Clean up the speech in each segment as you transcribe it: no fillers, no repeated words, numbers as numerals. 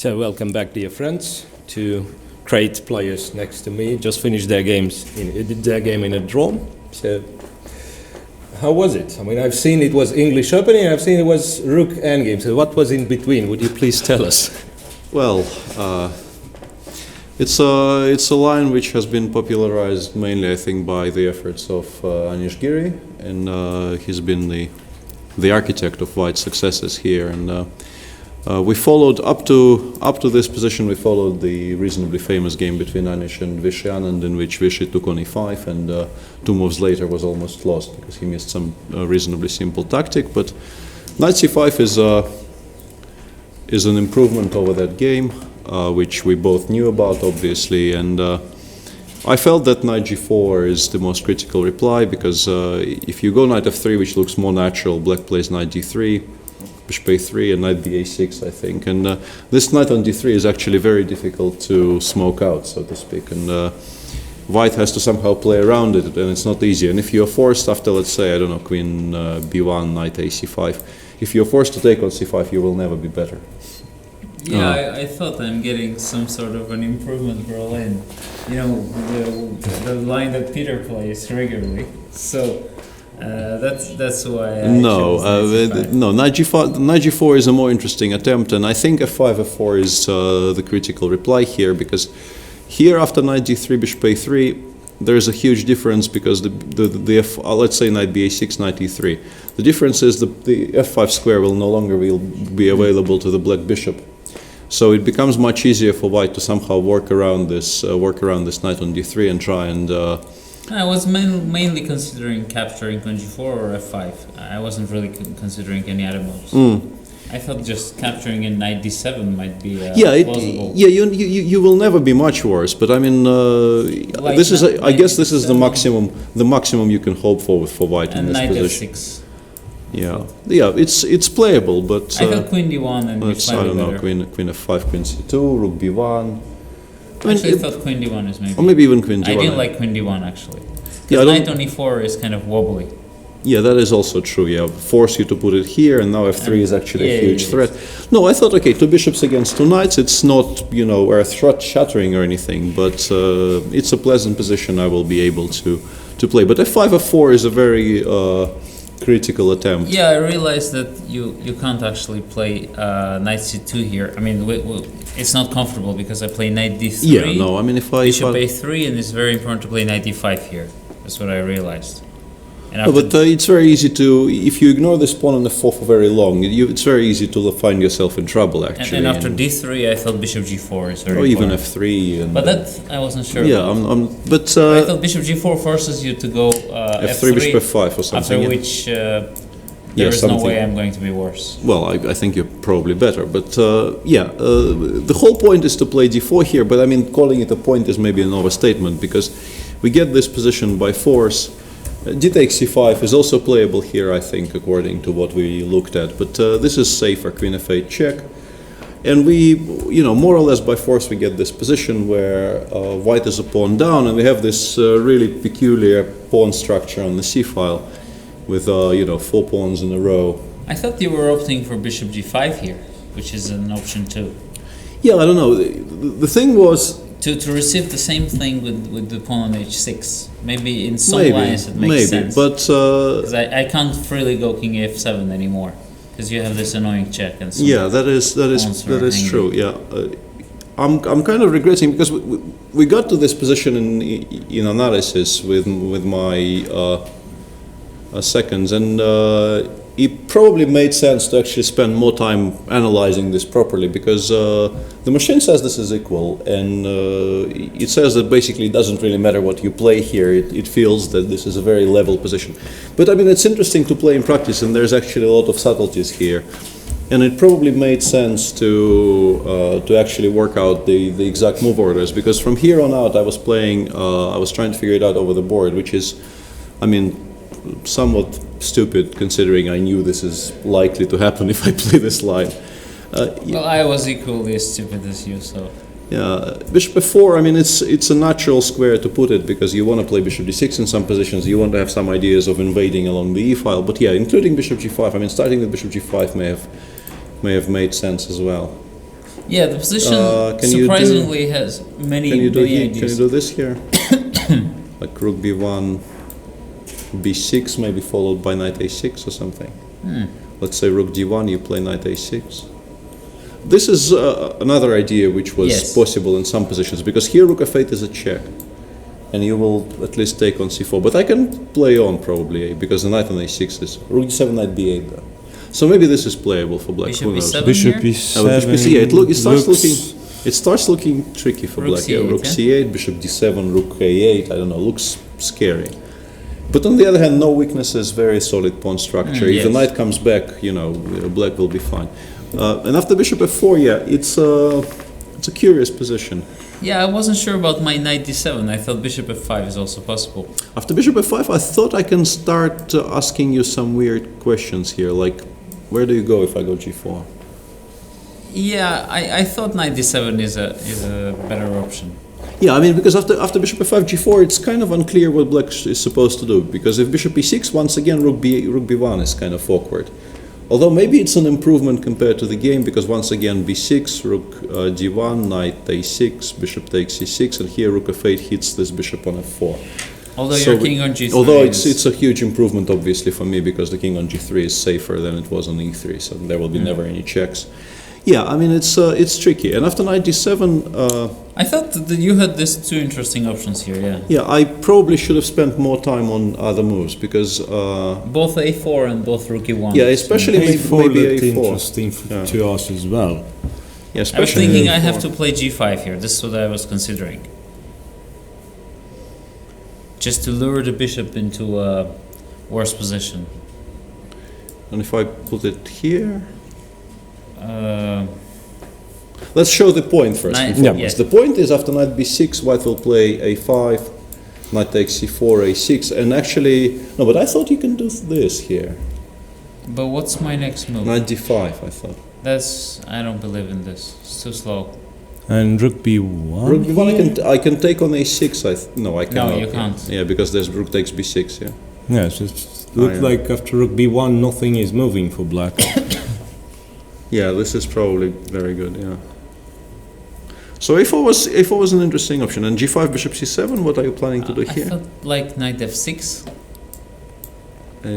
So welcome back, dear friends. Two great players next to me just finished their game in a draw. So how was it? I mean, I've seen it was English opening, I've seen it was Rook Endgame. So what was in between? Would you please tell us? Well, it's a line which has been popularized mainly, I think, by the efforts of Anish Giri, and he's been the architect of White's successes here. And we followed up to this position. We followed the reasonably famous game between Anish and Vishy Anand, in which Vishy took on e5, and 2 moves later was almost lost because he missed some reasonably simple tactic. But knight c5 is an improvement over that game, which we both knew about, obviously, and I felt that knight g4 is the most critical reply, because if you go knight f3, which looks more natural, black plays knight d3, bishop a3, and knight b6, I think, and this knight on d3 is actually very difficult to smoke out, so to speak, and White has to somehow play around it, and it's not easy. And if you're forced after, let's say, I don't know, queen b1, knight a c5, if you're forced to take on c5, you will never be better. Yeah, I thought I'm getting some sort of an improvement Berlin. You know, the line that Peter plays regularly. So that's why I no, knight g4 is a more interesting attempt, and I think f5, f4 is the critical reply here, because here after knight d3, bishop a3, there is a huge difference, because let's say knight ba6, knight e3. The difference is the f5 square will no longer be available to the black bishop. So it becomes much easier for White to somehow work around this knight on d3 and try and. I was mainly considering capturing on g4 or f5. I wasn't really considering any other moves. I thought just capturing in knight d7 might be plausible. You will never be much worse. But I mean, this is I guess this is the maximum you can hope for White in this position. Knight f6. Yeah, it's playable, but I thought queen d1 and I don't know, queen f5, queen c2, rook b1. I actually thought queen d1 is maybe. Or maybe even queen d1. I didn't like queen d1 actually. Because knight on e4 is kind of wobbly. Yeah, that is also true. Yeah, force you to put it here, and now f3 is actually a huge threat. No, I thought, okay, 2 bishops against 2 knights. It's not, earth-shattering or anything, but it's a pleasant position I will be able to play. But f5, f4 is a very critical attempt. Yeah, I realized that you can't actually play knight c2 here. I mean, it's not comfortable because I play knight d3. Yeah, no, I mean bishop a3, and it's very important to play knight d5 here. That's what I realized. No, but it's very easy to, if you ignore this pawn on the4 for very long, it's very easy to find yourself in trouble, actually. And after d3, I thought bishop g4 is very or important. Even f3. And but that, I wasn't sure yeah, about. But I thought bishop g4 forces you to go f3, bishop f5 or something. After which there is no way I'm going to be worse. Well, I think you're probably better. But the whole point is to play d4 here, but I mean, calling it a point is maybe an overstatement, because we get this position by force. D takes c5 is also playable here, I think, according to what we looked at. But this is safer, queen f8 check. And we, more or less by force, we get this position where White is a pawn down, and we have this really peculiar pawn structure on the c-file with, 4 pawns in a row. I thought you were opting for bishop g5 here, which is an option too. Yeah, I don't know. The thing was, to receive the same thing with the pawn on h6. Maybe in some lines it makes sense. But because I can't freely go king f7 anymore, because you have this annoying check and so. Yeah, that is true. Yeah, I'm kind of regretting, because we got to this position in analysis with my seconds, and it probably made sense to actually spend more time analyzing this properly, because the machine says this is equal, and it says that basically it doesn't really matter what you play here. It feels that this is a very level position. But I mean, it's interesting to play in practice, and there's actually a lot of subtleties here. And it probably made sense to actually work out the exact move orders, because from here on out I was trying to figure it out over the board, which is, I mean, somewhat stupid, considering I knew this is likely to happen if I play this line. Well, I was equally as stupid as you, so. Yeah, bishop f4, I mean, it's a natural square to put it, because you want to play bishop d6 in some positions, you want to have some ideas of invading along the e-file, but yeah, including bishop g5, I mean, starting with bishop g5 may have made sense as well. Yeah, the position Can you surprisingly has many, Can you do many Can ideas. you do this here? Like rook b1, b6, maybe followed by knight a6 or something. Let's say rook d1, you play knight a6. This is another idea which was Yes. possible in some positions, because here rook f8 is a check, and you will at least take on c4. But I can play on probably, because the knight on a6 is rook d7, knight b8 though. So maybe this is playable for black. Bishop Who knows? b7 Bishop here? e7. Bishop b6, yeah, looks- it starts looking tricky for Rook black. Yeah, c8, rook yeah? c8, bishop d7, rook a8. I don't know. Looks scary. But on the other hand, no weaknesses. Very solid pawn structure. If the yes. knight comes back, black will be fine. And after bishop f4, yeah, it's a curious position. Yeah, I wasn't sure about my knight d7. I thought bishop f5 is also possible. After bishop f5, I thought I can start asking you some weird questions here, like where do you go if I go g4? Yeah, I thought knight d7 is a better option. Yeah, I mean, because after bishop f5, g4, it's kind of unclear what black is supposed to do. Because if bishop e6, once again, rook b1 is kind of awkward. Although maybe it's an improvement compared to the game, because once again, b6, rook d1, knight a6, bishop takes e6, and here rook f8 hits this bishop on f4. Although So your king on g3 Although is- it's a huge improvement, obviously, for me, because the king on g3 is safer than it was on e3, so there will be never any checks. Yeah, I mean, it's tricky. And after knight d7, I thought that you had these two interesting options here, yeah. yeah, I probably should have spent more time on other moves, because, Both a4 and both rook e1. yeah, especially maybe A4 looked a4. interesting to us as well. Yeah, I was especially thinking I a4. have to play g5 here. This is what I was considering. Just to lure the bishop into a worse position. And if I put it here, Uh, let's show the point first. Knight- and foremost. yeah. The point is after knight b6, white will play a5, knight takes c4, a6, and actually, no, but I thought you can do this here. but what's my next move? Knight d5, I thought. I don't believe in this. It's too slow. And rook b1. Rook b1, here? I can take on a6. No, I cannot. you can't. Yeah, because there's rook takes b6. Yeah. Yeah, so it looked yeah. like after rook b1, nothing is moving for black. Yeah, this is probably very good. Yeah. So a4 was an interesting option. And g5, bishop c7. What are you planning to do I here? thought like knight f6, A.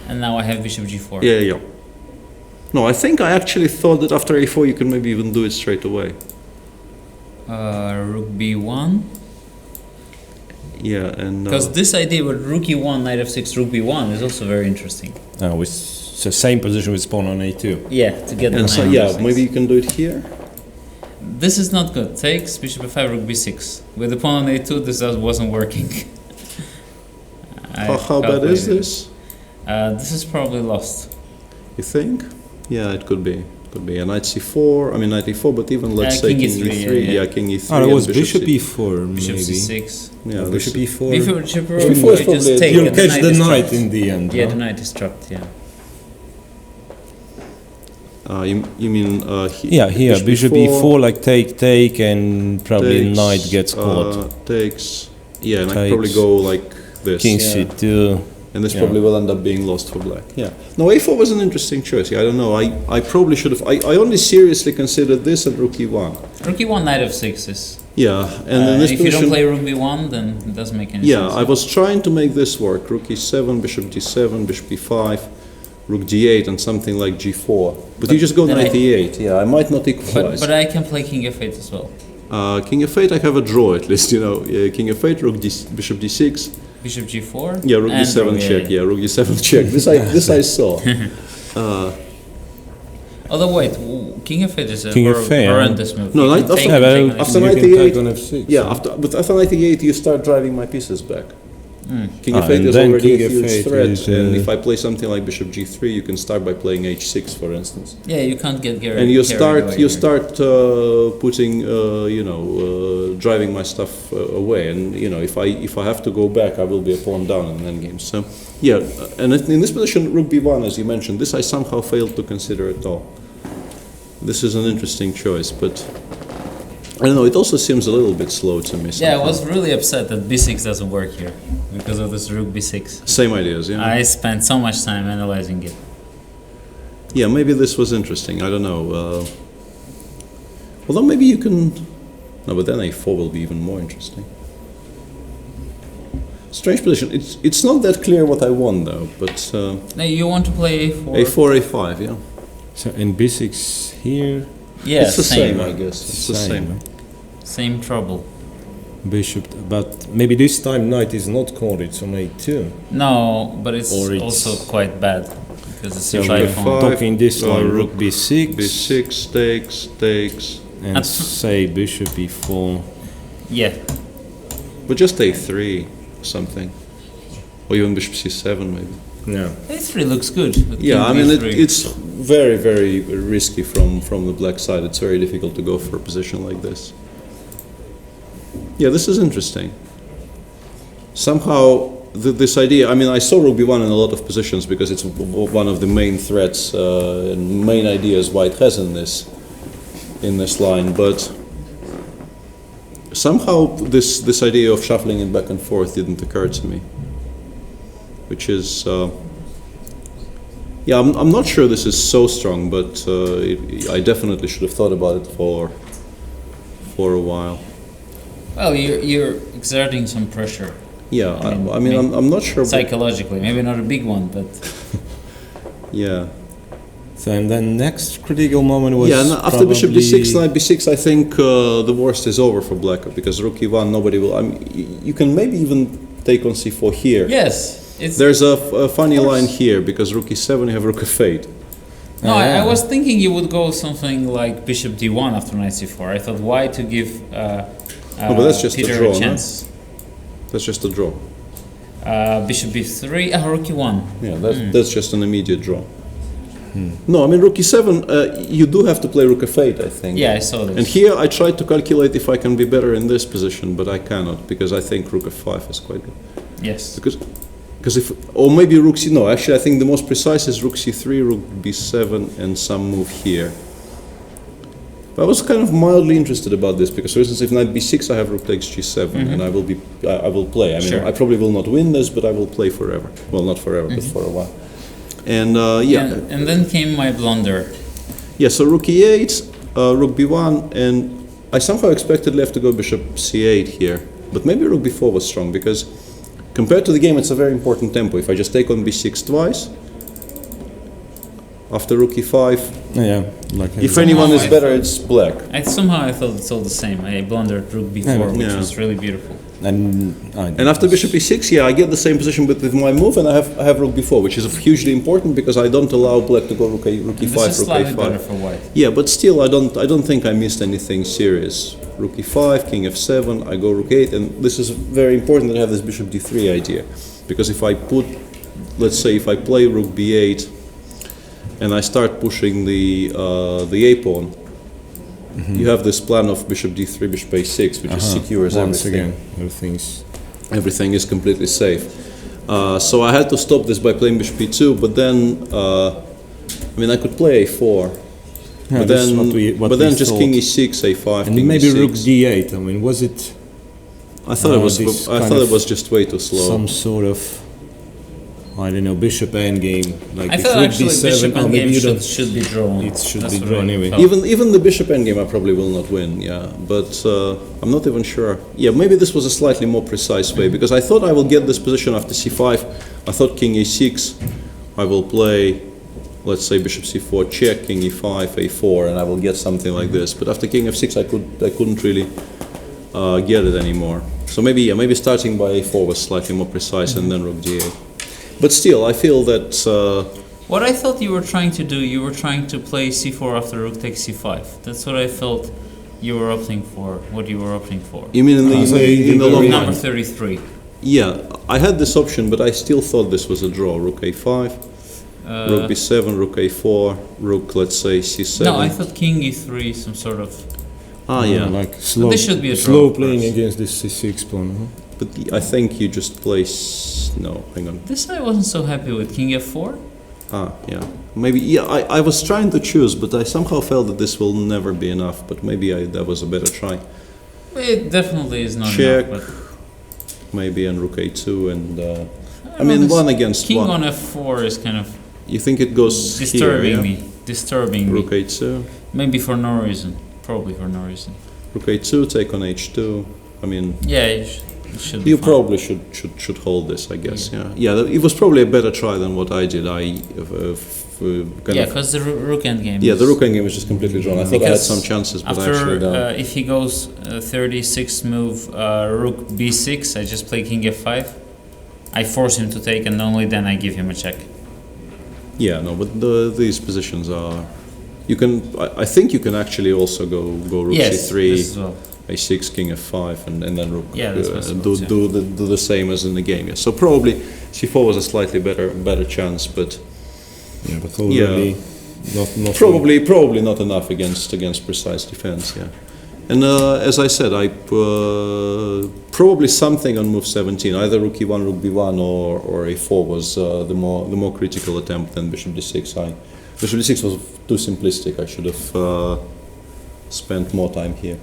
and now I have bishop g4. Yeah, yeah. No, I think I actually thought that after a4 you can maybe even do it straight away. Rook b1. Yeah, and Because this idea with rook e1, knight f6, rook b1 is also very interesting. With the same position with pawn on a2. Yeah, to get the and so knight yeah, f6. maybe you can do it here. This is not good. Takes bishop f5, rook b6. With the pawn on a2, this wasn't working. How bad is calculated. this? This is probably lost. You think? Yeah, it could be. Could be a knight c4. I mean knight e4, but even let's say king king e3, e3. yeah. King e3. Oh, that and was bishop C- e4, Bishop maybe. c6. Yeah, Bishop this- e4. Bishop Bishop e4 e4 is you just probably- take You'll and catch the is knight trapped. in the end. Yeah, huh? the knight is trapped, yeah. you mean Yeah, here, bishop e4, like take, and probably takes, knight gets caught. Takes. Yeah, and I Takes. probably go like this. King Yeah. c2. And this Yeah. probably will end up being lost for black. Yeah. No, a4 was an interesting choice. Yeah, I don't know. I probably should have. I only seriously considered this and rook e1. Rook e1, knight f6 is. Yeah, and in this if you don't position. play rook b1, then it doesn't make any Yeah, sense. I was trying to make this work. Rook e7, bishop d7, bishop e5, rook d8, and something like g4. But you just go then knight I- e8. Yeah, I might not equalize. But I can play king f8 as well. King f8, I have a draw at least. King f8, bishop d6. Bishop g4. Yeah, rook and d7 rook check. a8. Yeah, rook d7 check. This I saw. Although wait, king f8 is a King f8, yeah. horrendous move. No, You knight- can take after- and take after on you knight can e8 take on f6. Yeah, but after knight e8, you start driving my pieces back. King Ah, f8 and is then already king a huge f8 threat, is, and if I play something like bishop g3, you can start by playing h6, for instance. Yeah, you can't get carried. And you carried away start here. putting driving my stuff away, and if I have to go back, I will be a pawn down in endgame. So yeah, and in this position, rook b1, as you mentioned, this I somehow failed to consider at all. This is an interesting choice, but I don't know. It also seems a little bit slow to me. Yeah, I somehow. was really upset that b6 doesn't work here because of this rook b6. Same ideas, yeah. I spent so much time analyzing it. Yeah, maybe this was interesting. I don't know. Although maybe you can... No, but then a4 will be even more interesting. Strange position. It's not that clear what I want though, but... No, you want to play a4? a4, a5, yeah. So in b6 here, Yeah, it's the same, I guess. It's the same. Same trouble. bishop, but maybe this time knight is not called, it's on a2. No, but it's, Or it's- also quite bad because it's So a we're typhoon. talking this line, rook rook b6, b6, takes, and say bishop e4. Yeah, but just a3 something, or even bishop c7 maybe. Yeah. a3 looks good. with Yeah, I king mean b3. it's very, very risky from the black side. It's very difficult to go for a position like this. Yeah, this is interesting. Somehow this idea, I mean, I saw rook b1 in a lot of positions because it's one of the main threats and main ideas white has in this line, but somehow this idea of shuffling it back and forth didn't occur to me, which is yeah, I'm not sure this is so strong, but I definitely should have thought about it for a while. Well, you're exerting some pressure Yeah, I mean, I'm not sure. psychologically. Maybe not a big one, but Yeah. So and then next critical moment was Yeah, and after bishop d6, probably- knight b6, I think the worst is over for black because rook e1, nobody will. I mean, you can maybe even take on c4 here. yes, it's. There's a funny Of course. line here because rook e7, you have rook f8. No, yeah. I was thinking you would go something like bishop d1 after knight c4. I thought, why to give but that's just a Peter draw, a no? chance? That's just a draw. Bishop b3, rook e1. Yeah, that's just an immediate draw. No, I mean rook e7, you do have to play rook f8, I think. Yeah, I saw this. And here I tried to calculate if I can be better in this position, but I cannot because I think rook f5 is quite good. Yes. Because if, or maybe rook c, no, actually I think the most precise is rook c3, rook b7, and some move here. But I was kind of mildly interested about this because, for instance, if knight b6, I have rook takes g7, and I will play. I mean, Sure. I probably will not win this, but I will play forever. Well, not forever, but for a while. And yeah, And then came my blunder. yeah. So rook e8, rook b1, and I somehow expected left to go bishop c8 here, but maybe rook b4 was strong because compared to the game, it's a very important tempo. If I just take on b6 twice, after rook e5, Yeah, like if anyone is I better, thought- it's black. Somehow I thought it's all the same. I blundered rook b4, which Yeah. was really beautiful. and And after bishop e6, yeah, I get the same position, but with my move, and I have rook b4, which is hugely important because I don't allow black to go rook And e5, this is rook slightly better a5. for white. Yeah, but still, I don't think I missed anything serious. Rook e5, king f7, I go rook 8, and this is very important that I have this bishop d3 idea, because if I put, let's say, if I play rook b8, and I start pushing the a pawn, you have this plan of bishop d3, bishop a6, which is secures once everything. again, everything's Everything is completely safe. So I had to stop this by playing bishop e2, but then, I mean, I could play a4, yeah, but that's then, what but then we just thought. king e6, a5, And king maybe e6. rook d8. I mean, was it I thought it was. this I kind thought of it was just way too slow. some sort of, I don't know, bishop endgame? Like I if thought rook actually d7, bishop oh, maybe endgame you should be drawn. It should That's be what drawn I anyway. felt. Even the bishop endgame, I probably will not win. Yeah, but I'm not even sure. Yeah, maybe this was a slightly more precise way because I thought I will get this position after c5. I thought king e6. I will play, let's say bishop c4 check, king e5, a4, and I will get something like this. But after king f6, I couldn't really get it anymore. So maybe starting by a4 was slightly more precise, and then rook d8. But still, I feel that. What I thought you were trying to do, you were trying to play c4 after rook takes c5. That's what I felt you were opting for. What you were opting for. You mean in the so in the you- long you- run? Number 33. Yeah, I had this option, but I still thought this was a draw. Rook a5, rook b7, rook a4, rook, let's say, c7. No, I thought king e3, some sort of. Yeah. like slow, this should be a draw, slow of playing course. against this c6 pawn. Huh? But I think you just play. No, hang on. This I wasn't so happy with. King f4? Yeah. Maybe. Yeah, I was trying to choose, but I somehow felt that this will never be enough. But maybe that was a better try. It definitely is not Check. enough. Maybe and rook a2 and. But I mean, this one against king one. on f4 is kind of You think it goes disturbing here, me. Disturbing yeah? Rook me. a2. Maybe for no reason. probably for no reason. Rook a2, take on h2. I mean, Yeah, it should be you fine. probably should hold this, I guess. Yeah. It was probably a better try than what I did. Because the rook endgame. Yeah, the rook endgame was just completely drawn. I thought I had some chances, but after, actually no. if he goes 36 move rook b6, I just play king f5. I force him to take, and only then I give him a check. Yeah, no, but these positions are. You can. I think you can actually also go rook Yes, c3, this as well. a6, king f5, and then rook. Yeah, that's possible, do the same as in the game. Yeah. So probably c4 was a slightly better chance, but Yeah, but already not probably not enough against precise defense. Yeah. And as I said, I probably something on move 17, either rook e1, rook b1, or a4 was the more critical attempt than bishop d6. Bishop d6 was too simplistic. I should have spent more time here.